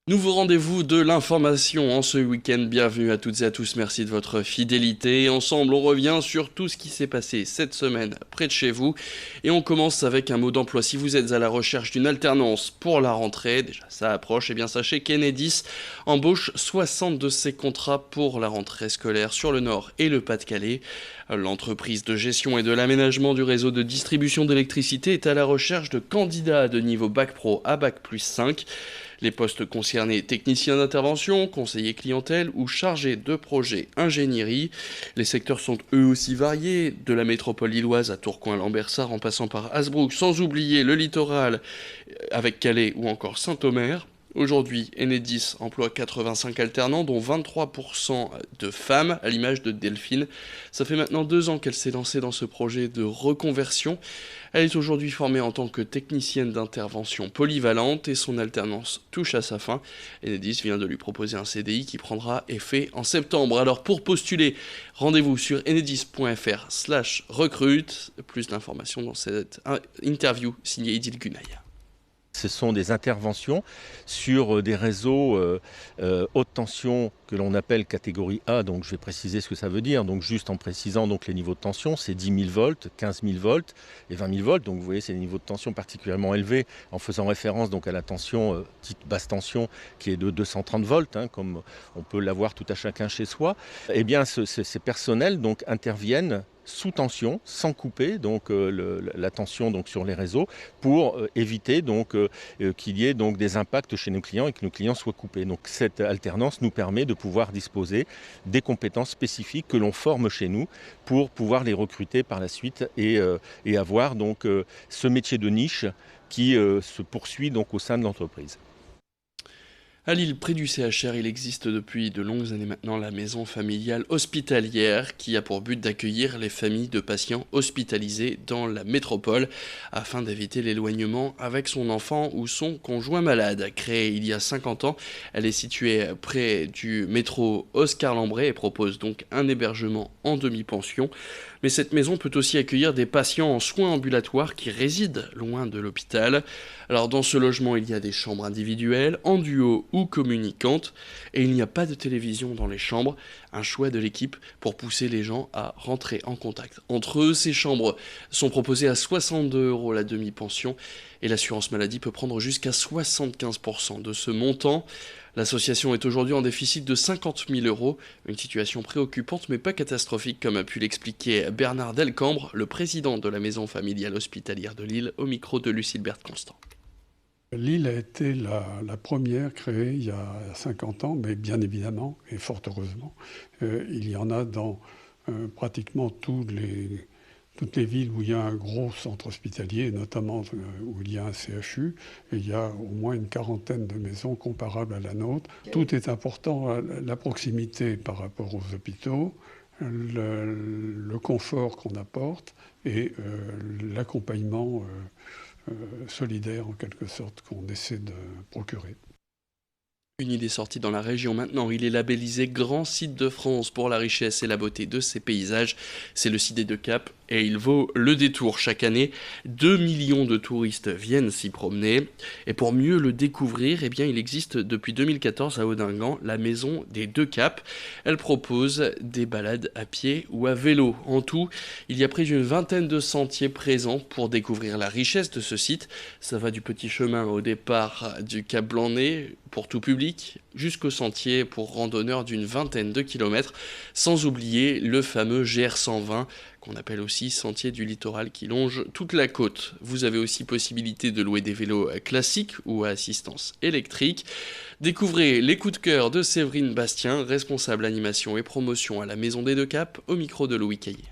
Nouveau rendez-vous de l'information en ce week-end. Bienvenue à toutes et à tous. Merci de votre fidélité. Ensemble, on revient sur tout ce qui s'est passé cette semaine près de chez vous. Et on commence avec un mot d'emploi. Si vous êtes à la recherche d'une alternance pour la rentrée, déjà ça approche, eh bien sachez qu'Enedis embauche 60 de ses contrats pour la rentrée scolaire sur le Nord et le Pas-de-Calais. L'entreprise de gestion et de l'aménagement du réseau de distribution d'électricité est à la recherche de candidats de niveau Bac Pro à Bac plus 5. Les postes concernés technicien d'intervention, conseiller clientèle ou chargé de projet ingénierie. Les secteurs sont eux aussi variés, de la métropole lilloise à Tourcoing-Lambersart en passant par Hasbrook, sans oublier le littoral avec Calais ou encore Saint-Omer. Aujourd'hui, Enedis emploie 85 alternants, dont 23% de femmes, à l'image de Delphine. Ça fait maintenant 2 ans qu'elle s'est lancée dans ce projet de reconversion. Elle est aujourd'hui formée en tant que technicienne d'intervention polyvalente et son alternance touche à sa fin. Enedis vient de lui proposer un CDI qui prendra effet en septembre. Alors pour postuler, rendez-vous sur enedis.fr/recrute. Plus d'informations dans cette interview signée Idil Gunay. Ce sont des interventions sur des réseaux haute tension que l'on appelle catégorie A, donc je vais préciser ce que ça veut dire. Donc juste en précisant donc les niveaux de tension, c'est 10 000 volts, 15 000 volts et 20 000 volts. Donc vous voyez, c'est des niveaux de tension particulièrement élevés en faisant référence donc à la tension dite basse tension qui est de 230 volts, comme on peut l'avoir tout à chacun chez soi. Eh bien, ces personnels donc interviennent sous tension, sans couper donc la tension donc sur les réseaux, pour éviter donc qu'il y ait donc des impacts chez nos clients et que nos clients soient coupés. Donc cette alternance nous permet de pouvoir disposer des compétences spécifiques que l'on forme chez nous pour pouvoir les recruter par la suite et avoir donc ce métier de niche qui se poursuit donc au sein de l'entreprise. À Lille, près du CHR, il existe depuis de longues années maintenant la maison familiale hospitalière qui a pour but d'accueillir les familles de patients hospitalisés dans la métropole afin d'éviter l'éloignement avec son enfant ou son conjoint malade. Créée il y a 50 ans, elle est située près du métro Oscar-Lambret et propose donc un hébergement en demi-pension. Mais cette maison peut aussi accueillir des patients en soins ambulatoires qui résident loin de l'hôpital. Alors dans ce logement, il y a des chambres individuelles, en duo ou communicantes, et il n'y a pas de télévision dans les chambres, un choix de l'équipe pour pousser les gens à rentrer en contact entre eux. Ces chambres sont proposées à 62 € la demi-pension, et l'assurance maladie peut prendre jusqu'à 75% de ce montant. L'association est aujourd'hui en déficit de 50 000 €, une situation préoccupante mais pas catastrophique comme a pu l'expliquer Bernard Delcambre, le président de la maison familiale hospitalière de Lille, au micro de Lucille Berthe-Constant. Lille a été la première créée il y a 50 ans, mais bien évidemment, et fort heureusement, il y en a dans pratiquement toutes les villes où il y a un gros centre hospitalier, notamment où il y a un CHU, et il y a au moins une quarantaine de maisons comparables à la nôtre. Tout est important, la proximité par rapport aux hôpitaux, le confort qu'on apporte et l'accompagnement solidaire en quelque sorte qu'on essaie de procurer. Une idée sortie dans la région maintenant, il est labellisé Grand Site de France pour la richesse et la beauté de ses paysages. C'est le site des Deux Caps et il vaut le détour chaque année. 2 millions de touristes viennent s'y promener. Et pour mieux le découvrir, eh bien, il existe depuis 2014 à Audingan la maison des Deux Caps. Elle propose des balades à pied ou à vélo. En tout, il y a près d'une vingtaine de sentiers présents pour découvrir la richesse de ce site. Ça va du petit chemin au départ du Cap Blanc-Nez pour tout public, jusqu'au sentier pour randonneurs d'une vingtaine de kilomètres, sans oublier le fameux GR120, qu'on appelle aussi sentier du littoral qui longe toute la côte. Vous avez aussi possibilité de louer des vélos classiques ou à assistance électrique. Découvrez les coups de cœur de Séverine Bastien, responsable animation et promotion à la Maison des Deux Caps, au micro de Louis Caillé.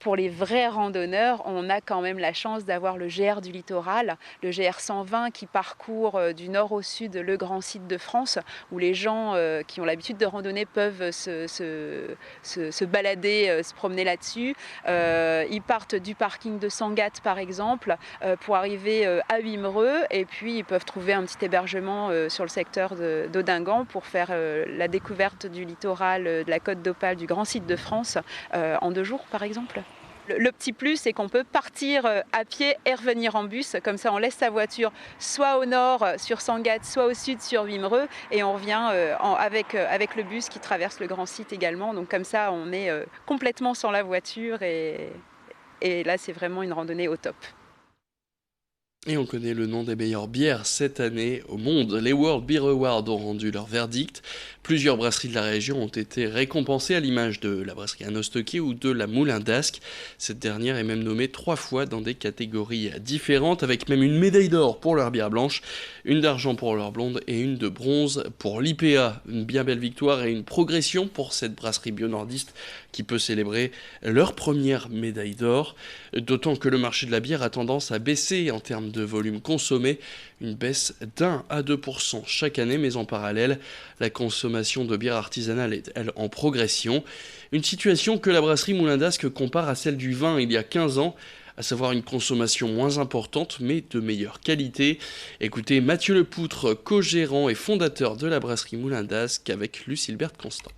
Pour les vrais randonneurs, on a quand même la chance d'avoir le GR du littoral, le GR 120 qui parcourt du nord au sud le grand site de France, où les gens qui ont l'habitude de randonner peuvent se balader, se promener là-dessus. Ils partent du parking de Sangatte par exemple pour arriver à Wimereux, et puis ils peuvent trouver un petit hébergement sur le secteur d'Audingan pour faire la découverte du littoral, de la côte d'Opale, du grand site de France en 2 jours par exemple. Le petit plus, c'est qu'on peut partir à pied et revenir en bus. Comme ça, on laisse sa voiture soit au nord sur Sangatte, soit au sud sur Wimereux. Et on revient avec le bus qui traverse le grand site également. Donc comme ça, on est complètement sans la voiture. Et là, c'est vraiment une randonnée au top. Et on connaît le nom des meilleures bières cette année au monde. Les World Beer Awards ont rendu leur verdict. Plusieurs brasseries de la région ont été récompensées à l'image de la brasserie Anno Stocqué ou de la Moulin d'Ascq. Cette dernière est même nommée 3 fois dans des catégories différentes, avec même une médaille d'or pour leur bière blanche, une d'argent pour leur blonde et une de bronze pour l'IPA. Une bien belle victoire et une progression pour cette brasserie bio-nordiste qui peut célébrer leur première médaille d'or. D'autant que le marché de la bière a tendance à baisser en termes de volume consommé, une baisse d'1 à 2% chaque année, mais en parallèle, la consommation de bière artisanale est, elle, en progression. Une situation que la brasserie Moulin d'Ascq compare à celle du vin il y a 15 ans, à savoir une consommation moins importante, mais de meilleure qualité. Écoutez Mathieu Lepoutre, co-gérant et fondateur de la brasserie Moulin d'Ascq, avec Lucilbert Constant.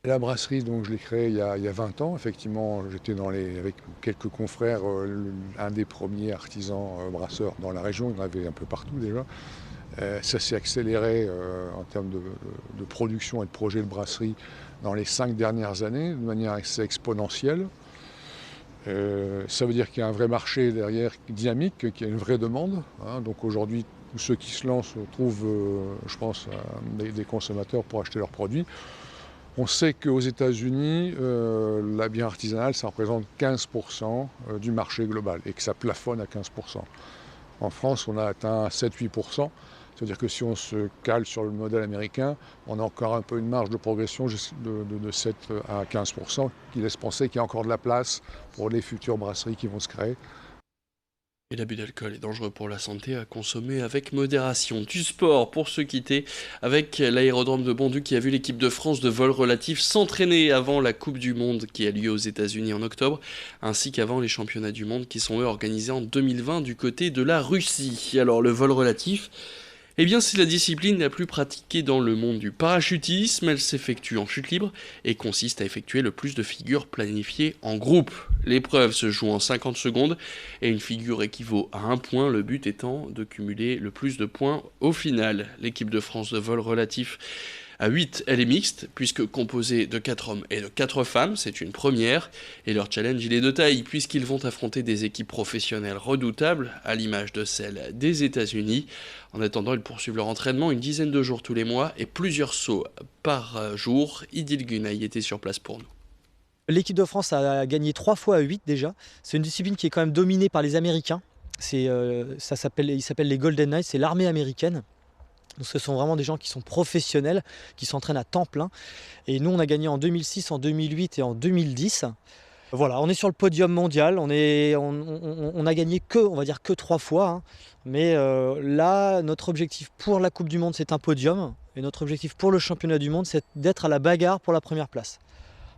La brasserie, donc, je l'ai créée il y a 20 ans. Effectivement, j'étais avec quelques confrères, un des premiers artisans brasseurs dans la région. Il y en avait un peu partout déjà. Ça s'est accéléré en termes de production et de projet de brasserie dans les 5 dernières années, de manière assez exponentielle. Ça veut dire qu'il y a un vrai marché derrière dynamique, qu'il y a une vraie demande. Donc aujourd'hui, tous ceux qui se lancent trouvent, je pense, des consommateurs pour acheter leurs produits. On sait qu'aux États-Unis, la bière artisanale, ça représente 15% du marché global et que ça plafonne à 15%. En France, on a atteint 7-8%. C'est-à-dire que si on se cale sur le modèle américain, on a encore un peu une marge de progression de 7 à 15%, qui laisse penser qu'il y a encore de la place pour les futures brasseries qui vont se créer. Et l'abus d'alcool est dangereux pour la santé, à consommer avec modération. Du sport pour se quitter avec l'aérodrome de Bonduc qui a vu l'équipe de France de vol relatif s'entraîner avant la Coupe du Monde qui a lieu aux États-Unis en octobre, ainsi qu'avant les championnats du monde qui sont eux organisés en 2020 du côté de la Russie. Alors le vol relatif, eh bien, c'est la discipline la plus pratiquée dans le monde du parachutisme. Elle s'effectue en chute libre et consiste à effectuer le plus de figures planifiées en groupe. L'épreuve se joue en 50 secondes et une figure équivaut à 1 point, le but étant de cumuler le plus de points au final. L'équipe de France de vol relatif à 8, elle est mixte, puisque composée de 4 hommes et de 4 femmes, c'est une première, et leur challenge il est de taille, puisqu'ils vont affronter des équipes professionnelles redoutables, à l'image de celles des États-Unis. En attendant, ils poursuivent leur entraînement une dizaine de jours tous les mois, et plusieurs sauts par jour. Idil Gunay était sur place pour nous. L'équipe de France a gagné 3 fois à 8 déjà. C'est une discipline qui est quand même dominée par les Américains. Ils s'appellent les Golden Knights, c'est l'armée américaine. Donc ce sont vraiment des gens qui sont professionnels, qui s'entraînent à temps plein. Et nous, on a gagné en 2006, en 2008 et en 2010. Voilà, on est sur le podium mondial. On a gagné on va dire que 3 fois. Hein. Mais là, notre objectif pour la Coupe du Monde, c'est un podium. Et notre objectif pour le championnat du monde, c'est d'être à la bagarre pour la première place.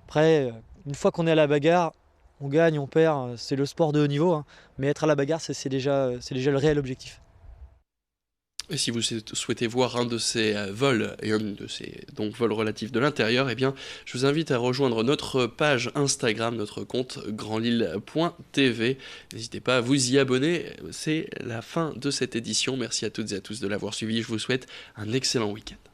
Après, une fois qu'on est à la bagarre, on gagne, on perd. C'est le sport de haut niveau. Hein. Mais être à la bagarre, c'est déjà le réel objectif. Et si vous souhaitez voir un de ces vols, et un de ces vols relatifs de l'intérieur, eh bien, je vous invite à rejoindre notre page Instagram, notre compte grandlille.tv. N'hésitez pas à vous y abonner. C'est la fin de cette édition. Merci à toutes et à tous de l'avoir suivi. Je vous souhaite un excellent week-end.